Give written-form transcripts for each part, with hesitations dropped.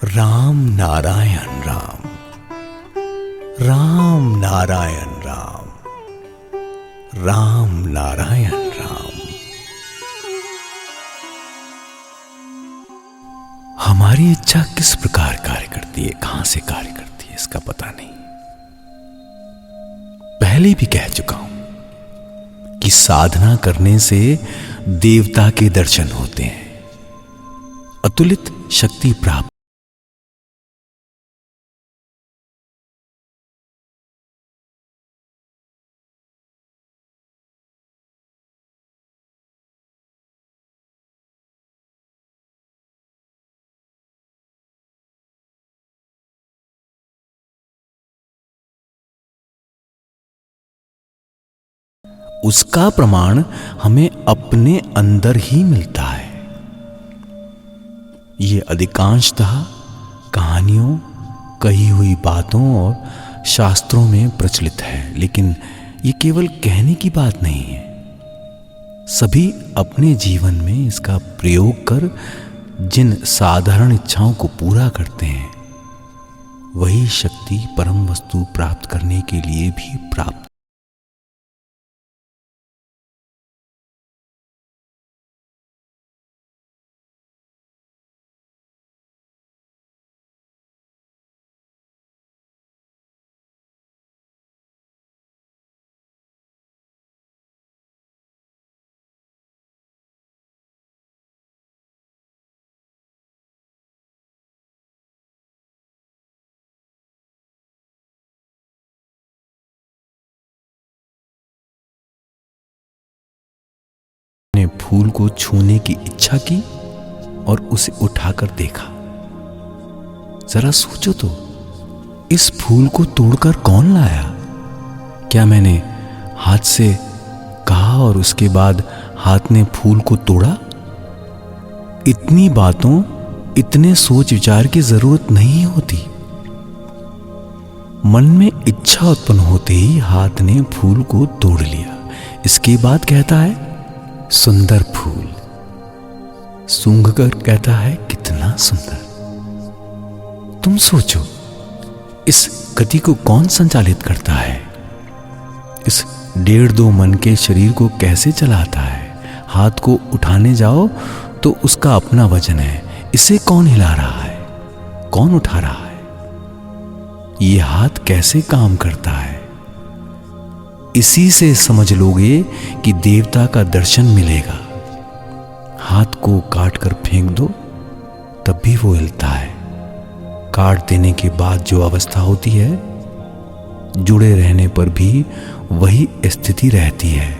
राम नारायण राम, राम नारायण राम, राम नारायण राम। हमारी इच्छा किस प्रकार कार्य करती है, कहां से कार्य करती है, इसका पता नहीं। पहले भी कह चुका हूं कि साधना करने से देवता के दर्शन होते हैं, अतुलित शक्ति प्राप्त। उसका प्रमाण हमें अपने अंदर ही मिलता है। ये अधिकांशतः कहानियों, कही हुई बातों और शास्त्रों में प्रचलित है, लेकिन ये केवल कहने की बात नहीं है। सभी अपने जीवन में इसका प्रयोग कर जिन साधारण इच्छाओं को पूरा करते हैं, वही शक्ति परम वस्तु प्राप्त करने के लिए भी प्राप्त। ने फूल को छूने की इच्छा की और उसे उठाकर देखा। जरा सोचो तो, इस फूल को तोड़कर कौन लाया? क्या मैंने हाथ से कहा और उसके बाद हाथ ने फूल को तोड़ा? इतनी बातों, इतने सोच विचार की जरूरत नहीं होती। मन में इच्छा उत्पन्न होते ही हाथ ने फूल को तोड़ लिया। इसके बाद कहता है सुंदर फूल, सूंघकर कहता है कितना सुंदर। तुम सोचो, इस गति को कौन संचालित करता है? इस 1.5-2 मन के शरीर को कैसे चलाता है? हाथ को उठाने जाओ तो उसका अपना वजन है। इसे कौन हिला रहा है, कौन उठा रहा है? ये हाथ कैसे काम करता है? इसी से समझ लोगे कि देवता का दर्शन मिलेगा। हाथ को काट कर फेंक दो तब भी वो हिलता है। काट देने के बाद जो अवस्था होती है, जुड़े रहने पर भी वही स्थिति रहती है।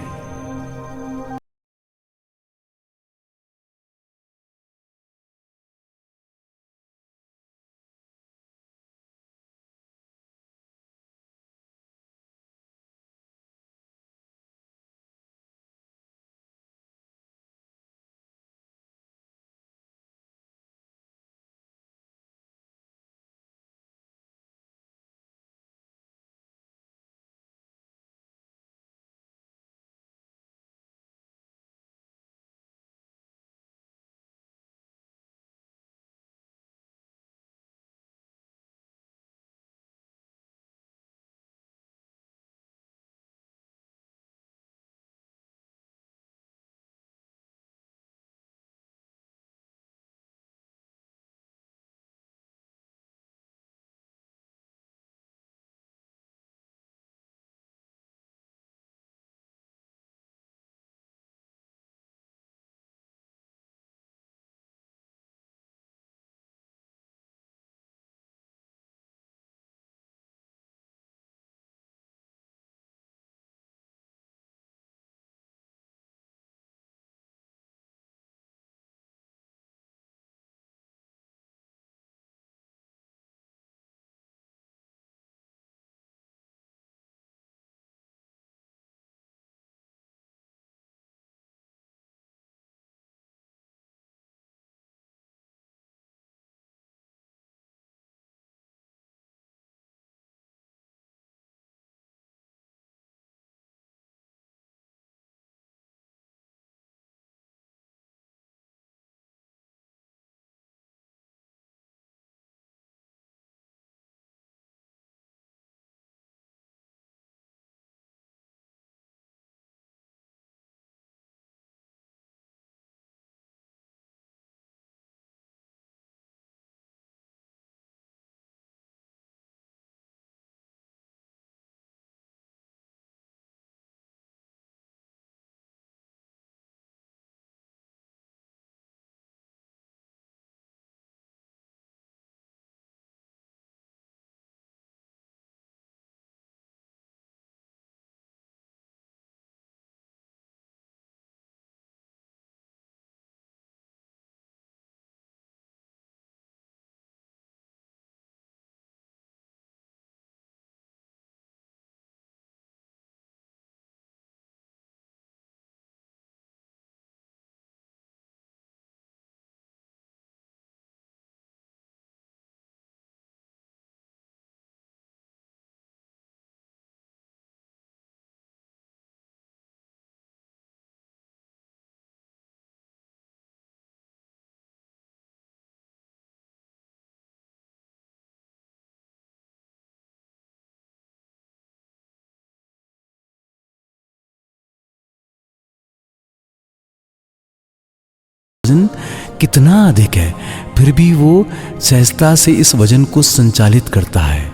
कितना अधिक है, फिर भी वो सहजता से इस वजन को संचालित करता है।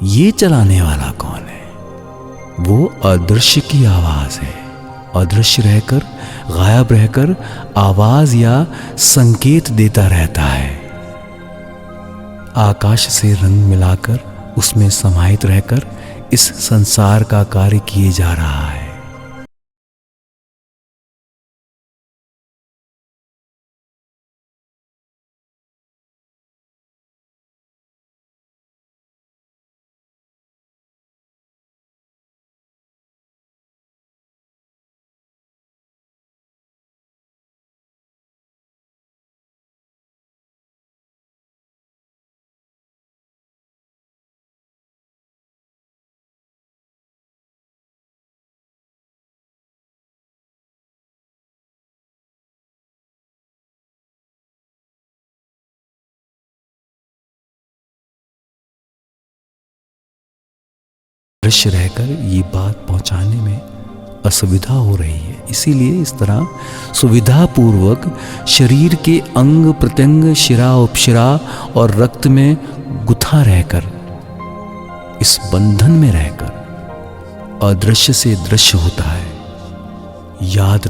ये चलाने वाला कौन है? वो अदृश्य की आवाज है। अदृश्य रहकर, गायब रहकर आवाज या संकेत देता रहता है। आकाश से रंग मिलाकर, उसमें समाहित रहकर इस संसार का कार्य किए जा रहा है। दृश्य रहकर ये बात पहुंचाने में असुविधा हो रही है, इसीलिए इस तरह सुविधा पूर्वक शरीर के अंग प्रत्यंग, शिरा उपशिरा और रक्त में गुथा रहकर, इस बंधन में रहकर अदृश्य से दृश्य होता है। याद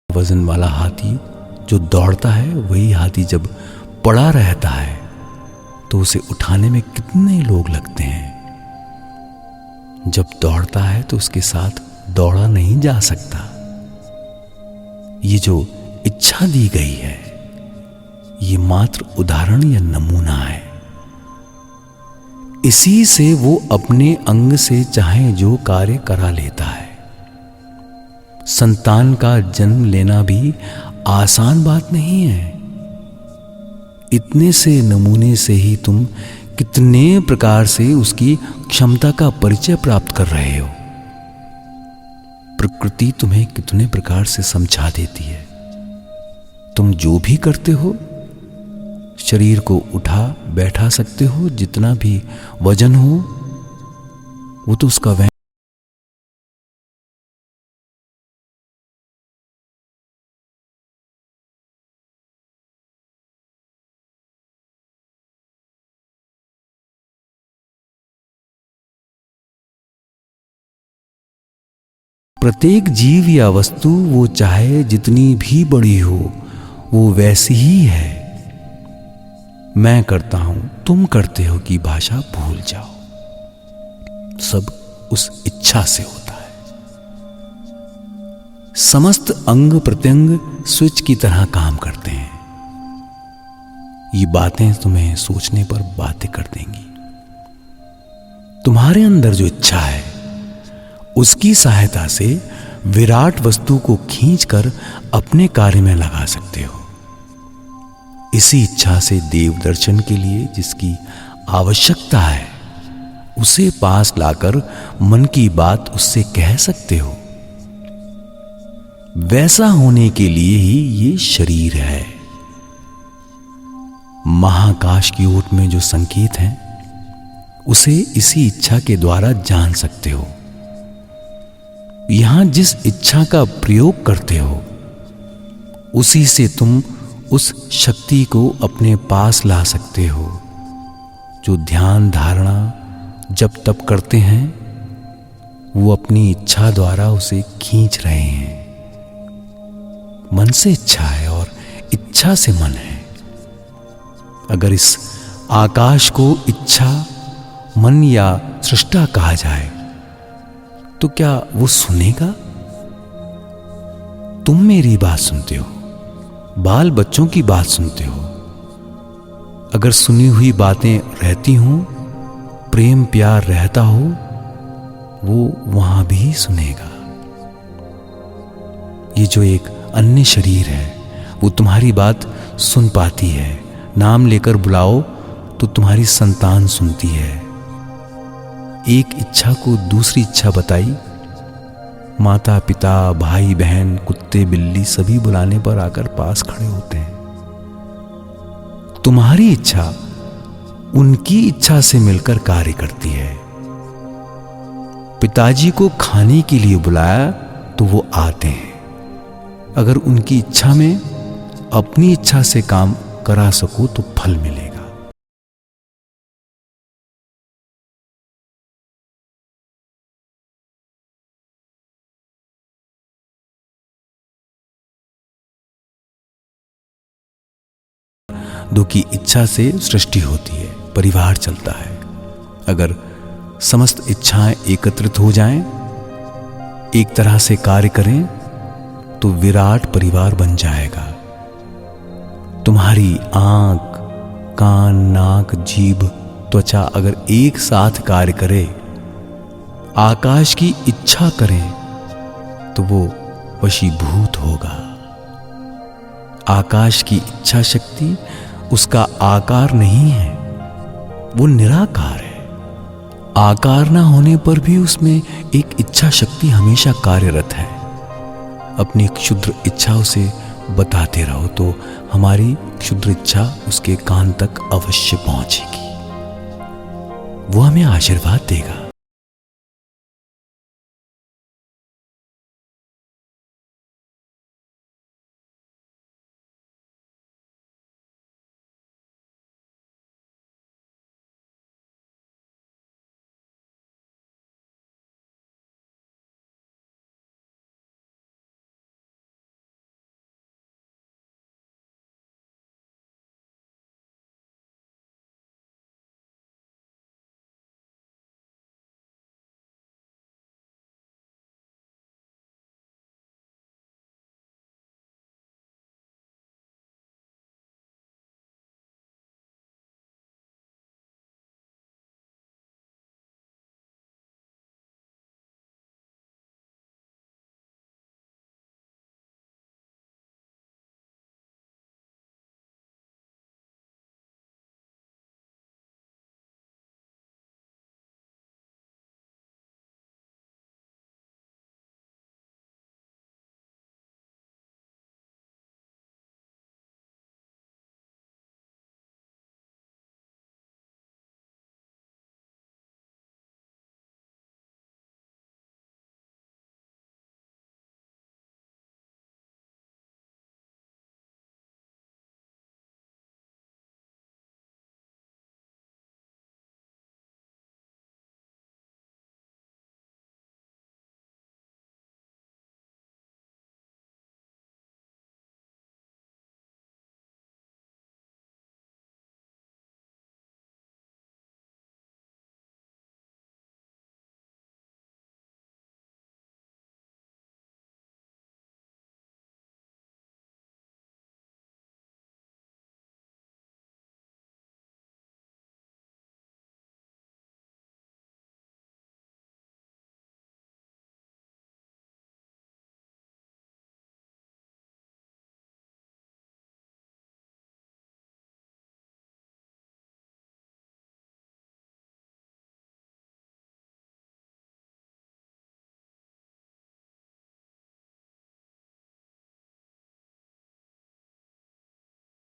वजन वाला हाथी जो दौड़ता है, वही हाथी जब पड़ा रहता है तो उसे उठाने में कितने लोग लगते हैं। जब दौड़ता है तो उसके साथ दौड़ा नहीं जा सकता। ये जो इच्छा दी गई है, ये मात्र उदाहरण या नमूना है। इसी से वो अपने अंग से चाहे जो कार्य करा लेता है। संतान का जन्म लेना भी आसान बात नहीं है। इतने से नमूने से ही तुम कितने प्रकार से उसकी क्षमता का परिचय प्राप्त कर रहे हो। प्रकृति तुम्हें कितने प्रकार से समझा देती है। तुम जो भी करते हो, शरीर को उठा बैठा सकते हो, जितना भी वजन हो वो तो उसका वह प्रत्येक जीव या वस्तु, वो चाहे जितनी भी बड़ी हो, वो वैसी ही है। मैं करता हूं, तुम करते हो की भाषा भूल जाओ। सब उस इच्छा से होता है। समस्त अंग प्रत्यंग स्विच की तरह काम करते हैं। ये बातें तुम्हें सोचने पर बातें कर देंगी। तुम्हारे अंदर जो इच्छा है, उसकी सहायता से विराट वस्तु को खींचकर अपने कार्य में लगा सकते हो। इसी इच्छा से देव दर्शन के लिए जिसकी आवश्यकता है, उसे पास लाकर मन की बात उससे कह सकते हो। वैसा होने के लिए ही ये शरीर है। महाकाश की ओट में जो संकेत है, उसे इसी इच्छा के द्वारा जान सकते हो। यहां जिस इच्छा का प्रयोग करते हो, उसी से तुम उस शक्ति को अपने पास ला सकते हो। जो ध्यान धारणा जब तप करते हैं, वो अपनी इच्छा द्वारा उसे खींच रहे हैं। मन से इच्छा है और इच्छा से मन है। अगर इस आकाश को इच्छा, मन या सृष्टा कहा जाए, तो क्या वो सुनेगा? तुम मेरी बात सुनते हो, बाल बच्चों की बात सुनते हो। अगर सुनी हुई बातें रहती हों, प्रेम प्यार रहता हो, वो वहां भी सुनेगा। ये जो एक अन्य शरीर है, वो तुम्हारी बात सुन पाती है, नाम लेकर बुलाओ तो तुम्हारी संतान सुनती है। एक इच्छा को दूसरी इच्छा बताई, माता पिता भाई बहन कुत्ते बिल्ली सभी बुलाने पर आकर पास खड़े होते हैं। तुम्हारी इच्छा उनकी इच्छा से मिलकर कार्य करती है। पिताजी को खाने के लिए बुलाया तो वो आते हैं। अगर उनकी इच्छा में अपनी इच्छा से काम करा सको तो फल मिलेगा। दो की इच्छा से सृष्टि होती है, परिवार चलता है। अगर समस्त इच्छाएं एकत्रित हो जाएं, एक तरह से कार्य करें तो विराट परिवार बन जाएगा। तुम्हारी आंख कान नाक जीभ त्वचा अगर एक साथ कार्य करे, आकाश की इच्छा करें तो वो वशीभूत होगा। आकाश की इच्छा शक्ति उसका आकार नहीं है, वो निराकार है। आकार ना होने पर भी उसमें एक इच्छा शक्ति हमेशा कार्यरत है। अपनी क्षुद्र इच्छाओं से बताते रहो तो हमारी क्षुद्र इच्छा उसके कान तक अवश्य पहुंचेगी। वो हमें आशीर्वाद देगा।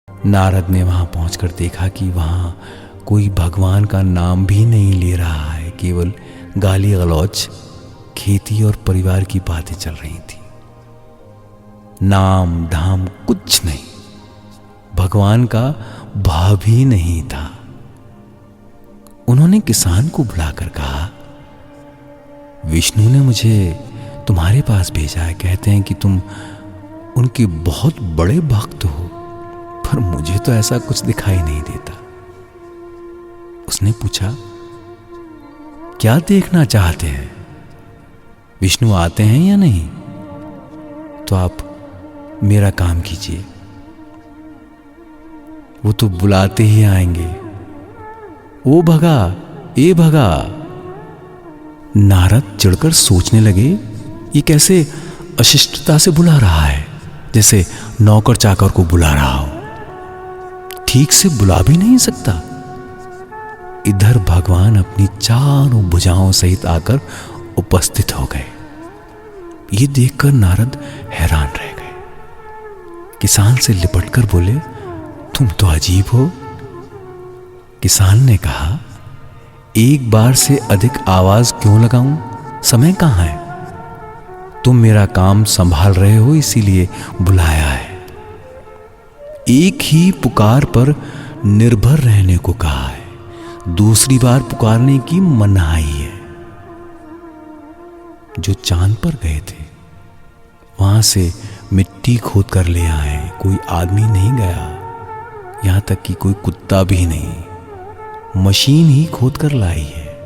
नारद ने वहां पहुंचकर देखा कि वहां कोई भगवान का नाम भी नहीं ले रहा है, केवल गाली गलौच, खेती और परिवार की बातें चल रही थी। नाम धाम कुछ नहीं, भगवान का भाव भी नहीं था। उन्होंने किसान को बुलाकर कहा, विष्णु ने मुझे तुम्हारे पास भेजा है। कहते हैं कि तुम उनके बहुत बड़े भक्त हो, पर मुझे तो ऐसा कुछ दिखाई नहीं देता। उसने पूछा, क्या देखना चाहते हैं? विष्णु आते हैं या नहीं? तो आप मेरा काम कीजिए, वो तो बुलाते ही आएंगे। ओ भगा, ए भगा। नारद चिढ़कर सोचने लगे, ये कैसे अशिष्टता से बुला रहा है, जैसे नौकर चाकर को बुला रहा हो। ठीक से बुला भी नहीं सकता। इधर भगवान अपनी चारों भुजाओं सहित आकर उपस्थित हो गए। ये देखकर नारद हैरान रह गए। किसान से लिपटकर बोले, तुम तो अजीब हो। किसान ने कहा, एक बार से अधिक आवाज क्यों लगाऊं? समय कहां है? तुम मेरा काम संभाल रहे हो, इसीलिए बुलाया है। एक ही पुकार पर निर्भर रहने को कहा है, दूसरी बार पुकारने की मनाही है। जो चांद पर गए थे वहां से मिट्टी खोद कर ले आए। कोई आदमी नहीं गया, यहां तक कि कोई कुत्ता भी नहीं, मशीन ही खोद कर लाई है।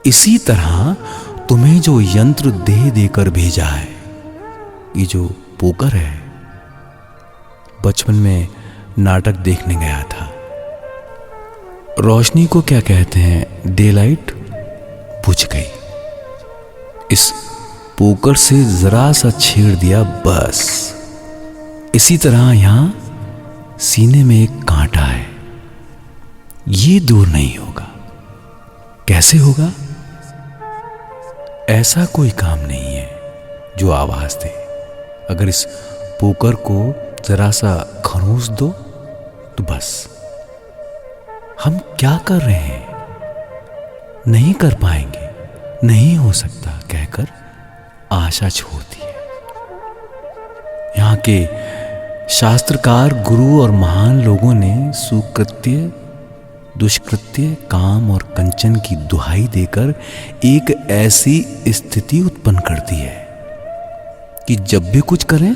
इसी तरह तुम्हें जो यंत्र दे देकर भेजा है, ये जो पोकर है, बचपन में नाटक देखने गया था। रोशनी को क्या कहते हैं? डे लाइट बुझ गई। इस पोकर से जरा सा छेड़ दिया, बस। इसी तरह यहां सीने में एक कांटा है, ये दूर नहीं होगा। कैसे होगा? ऐसा कोई काम नहीं है जो आवाज दे। अगर इस पोकर को जरा सा खरोंच दो तो बस। हम क्या कर रहे हैं? नहीं कर पाएंगे, नहीं हो सकता कहकर आशा छोड़ दी है। यहां के शास्त्रकार, गुरु और महान लोगों ने सुकृत्य, दुष्कृत्य, काम और कंचन की दुहाई देकर एक ऐसी स्थिति उत्पन्न कर दी है कि जब भी कुछ करें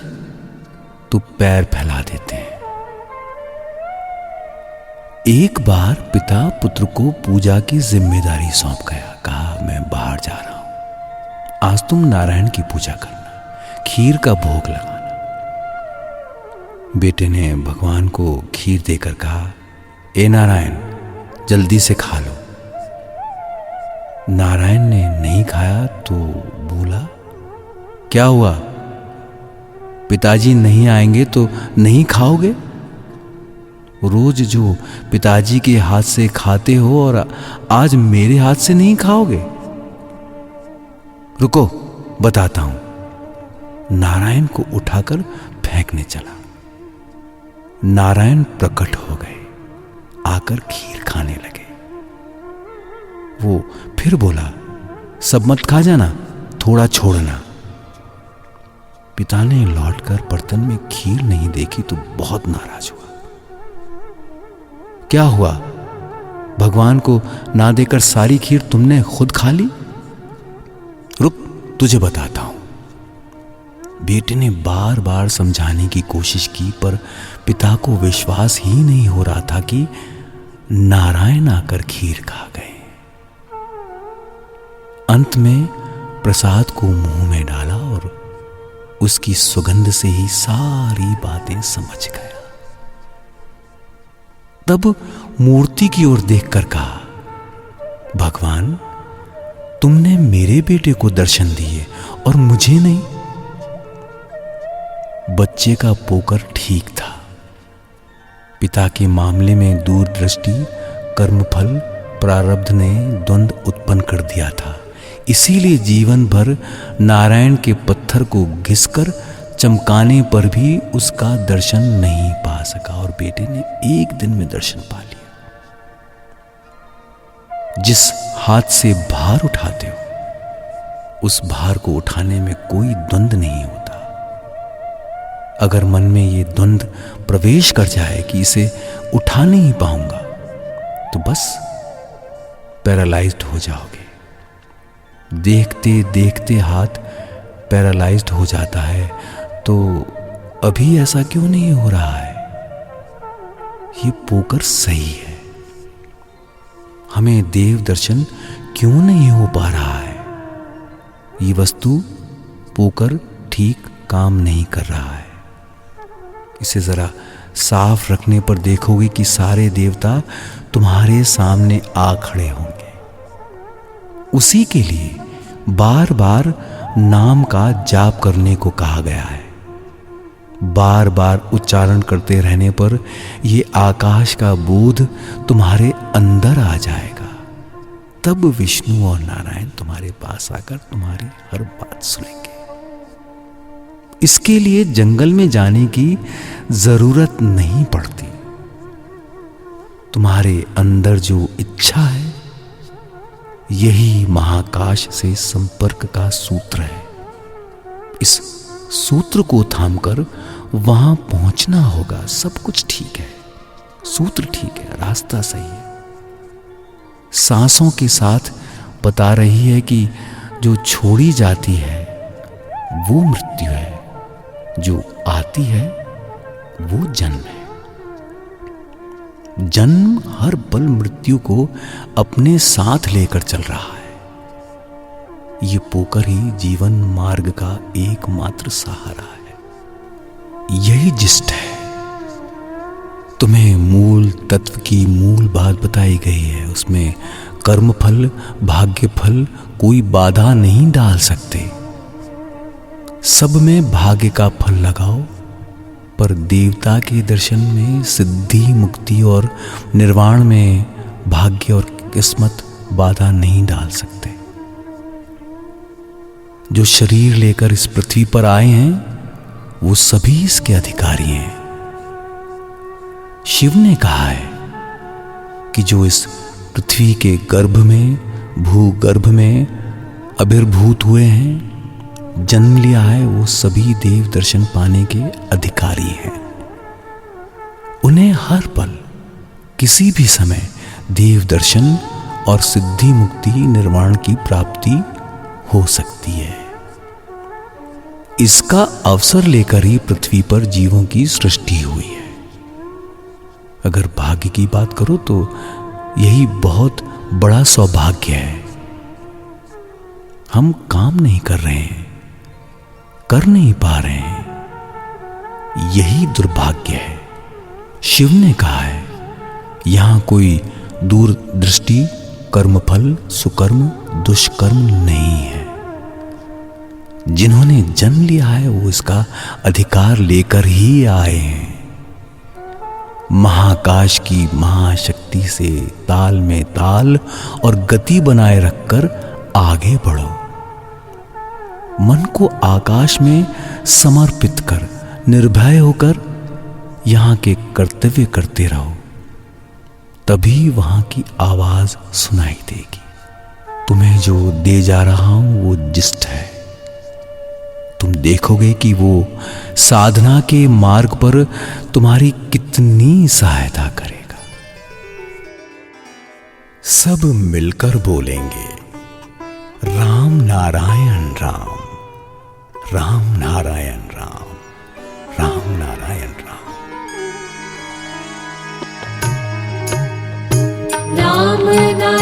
तो पैर फैला देते हैं। एक बार पिता पुत्र को पूजा की जिम्मेदारी सौंप गया। कहा, मैं बाहर जा रहा हूं, आज तुम नारायण की पूजा करना, खीर का भोग लगाना। बेटे ने भगवान को खीर देकर कहा, ए नारायण, जल्दी से खा लो। नारायण ने नहीं खाया तो बोला, क्या हुआ? पिताजी नहीं आएंगे तो नहीं खाओगे? रोज जो पिताजी के हाथ से खाते हो और आज मेरे हाथ से नहीं खाओगे? रुको, बताता हूं। नारायण को उठाकर फेंकने चला। नारायण प्रकट हो गए, आकर खीर खाने लगे। वो फिर बोला, सब मत खा जाना, थोड़ा छोड़ना। पिता ने लौटकर बर्तन में खीर नहीं देखी तो बहुत नाराज हुआ। क्या हुआ? भगवान को ना देकर सारी खीर तुमने खुद खा ली? रुक, तुझे बताता हूं। बेटे ने बार बार समझाने की कोशिश की, पर पिता को विश्वास ही नहीं हो रहा था कि नारायण आकर खीर खा गए। अंत में प्रसाद को मुंह में डाला और उसकी सुगंध से ही सारी बातें समझ गया। तब मूर्ति की ओर देखकर कहा, भगवान, तुमने मेरे बेटे को दर्शन दिए और मुझे नहीं। बच्चे का पोकर ठीक था। पिता के मामले में दूरदृष्टि, कर्मफल, प्रारब्ध ने द्वंद्व उत्पन्न कर दिया था। इसीलिए जीवन भर नारायण के पत्थर को घिसकर चमकाने पर भी उसका दर्शन नहीं पा सका और बेटे ने एक दिन में दर्शन पा लिया। जिस हाथ से भार उठाते हो उस भार को उठाने में कोई द्वंद्व नहीं होता। अगर मन में ये द्वंद्व प्रवेश कर जाए कि इसे उठा नहीं पाऊंगा तो बस पैरालाइज्ड हो जाओगे। देखते देखते हाथ पैरालाइज्ड हो जाता है, तो अभी ऐसा क्यों नहीं हो रहा है? ये पोकर सही है। हमें देव दर्शन क्यों नहीं हो पा रहा है? ये वस्तु पोकर ठीक काम नहीं कर रहा है। इसे जरा साफ रखने पर देखोगे कि सारे देवता तुम्हारे सामने आ खड़े होंगे। उसी के लिए बार बार नाम का जाप करने को कहा गया है। बार बार उच्चारण करते रहने पर ये आकाश का बोध तुम्हारे अंदर आ जाएगा। तब विष्णु और नारायण तुम्हारे पास आकर तुम्हारी हर बात सुनेंगे। इसके लिए जंगल में जाने की जरूरत नहीं पड़ती। तुम्हारे अंदर जो इच्छा है यही महाकाश से संपर्क का सूत्र है। इस सूत्र को थामकर वहां पहुंचना होगा। सब कुछ ठीक है, सूत्र ठीक है, रास्ता सही है। सांसों के साथ बता रही है कि जो छोड़ी जाती है वो मृत्यु है, जो आती है वो जन्म है। जन्म हर पल मृत्यु को अपने साथ लेकर चल रहा है। ये पोकर ही जीवन मार्ग का एकमात्र सहारा है। यही जिस्ट है। तुम्हें मूल तत्व की मूल बात बताई गई है। उसमें कर्म फल, भाग्य फल कोई बाधा नहीं डाल सकते। सब में भाग्य का फल लगाओ, पर देवता के दर्शन में, सिद्धि, मुक्ति और निर्वाण में भाग्य और किस्मत बाधा नहीं डाल सकते। जो शरीर लेकर इस पृथ्वी पर आए हैं वो सभी इसके अधिकारी हैं। शिव ने कहा है कि जो इस पृथ्वी के गर्भ में, भूगर्भ में आविर्भूत हुए हैं, जन्म लिया है, वो सभी देव दर्शन पाने के अधिकारी हैं। उन्हें हर पल, किसी भी समय देव दर्शन और सिद्धि, मुक्ति, निर्वाण की प्राप्ति हो सकती है। इसका अवसर लेकर ही पृथ्वी पर जीवों की सृष्टि हुई है। अगर भाग्य की बात करो तो यही बहुत बड़ा सौभाग्य है। हम काम नहीं कर रहे हैं, कर नहीं पा रहे हैं, यही दुर्भाग्य है। शिव ने कहा है यहां कोई दूरदृष्टि, कर्मफल, सुकर्म, दुष्कर्म नहीं है। जिन्होंने जन्म लिया है वो इसका अधिकार लेकर ही आए हैं। महाकाश की महाशक्ति से ताल में ताल और गति बनाए रखकर आगे बढ़ो। मन को आकाश में समर्पित कर निर्भय होकर यहां के कर्तव्य करते रहो, तभी वहां की आवाज सुनाई देगी। तुम्हें जो दे जा रहा हूं वो जिस्ट है। तुम देखोगे कि वो साधना के मार्ग पर तुम्हारी कितनी सहायता करेगा। सब मिलकर बोलेंगे राम नारायण राम, राम नारायण राम, राम नारायण राम। राम नारायण